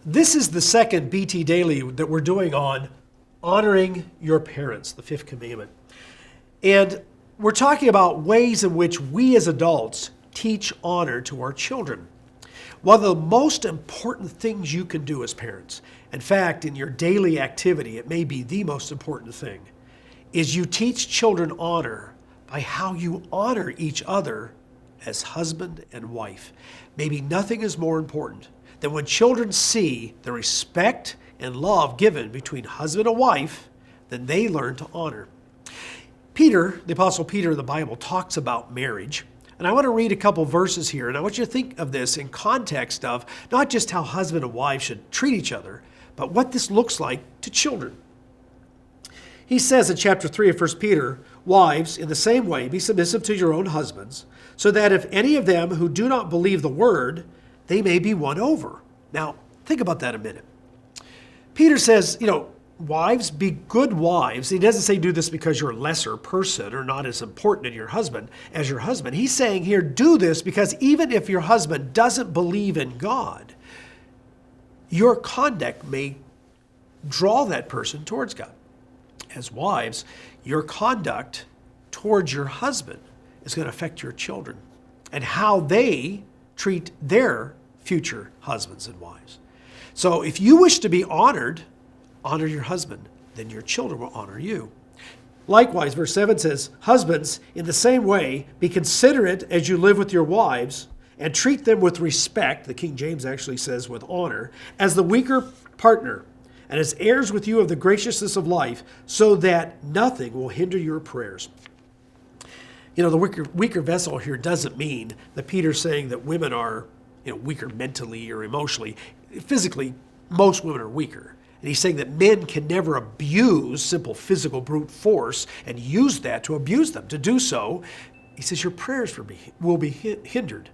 This is the second BT Daily that we're doing on honoring your parents, the fifth commandment. And we're talking about ways in which we as adults teach honor to our children. One of the most important things you can do as parents, in fact, in your daily activity, it may be the most important thing, is you teach children honor by how you honor each other as husband and wife. Maybe nothing is more important than when children see the respect and love given between husband and wife, then they learn to honor. Peter, the Apostle Peter in the Bible, talks about marriage. And I want to read a couple verses here, and I want you to think of this in context of not just how husband and wife should treat each other, but what this looks like to children. He says in chapter 3 of 1 Peter, "Wives, in the same way, be submissive to your own husbands, so that if any of them who do not believe the word, they may be won over." Now, think about that a minute. Peter says, wives, be good wives. He doesn't say do this because you're a lesser person or not as important as your husband. He's saying here, do this because even if your husband doesn't believe in God, your conduct may draw that person towards God. As wives, your conduct towards your husband is going to affect your children and how they treat their future husbands and wives. So if you wish to be honored, honor your husband, then your children will honor you. Likewise, verse 7 says, "Husbands, in the same way, be considerate as you live with your wives, and treat them with respect," the King James actually says with honor, "as the weaker partner, and as heirs with you of the graciousness of life, so that nothing will hinder your prayers." The weaker vessel here doesn't mean that Peter's saying that women are weaker mentally or emotionally. Physically, most women are weaker. And he's saying that men can never abuse simple physical brute force and use that to abuse them. To do so, he says, your prayers will be hindered.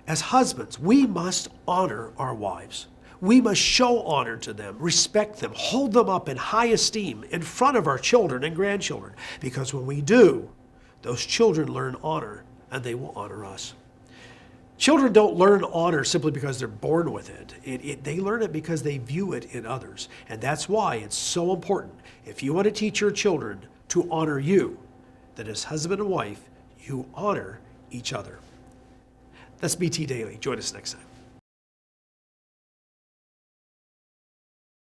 As husbands, we must honor our wives. We must show honor to them, respect them, hold them up in high esteem in front of our children and grandchildren. Because when we do, those children learn honor and they will honor us. Children don't learn honor simply because they're born with it. They learn it because they view it in others. And that's why it's so important, if you want to teach your children to honor you, that as husband and wife, you honor each other. That's BT Daily. Join us next time.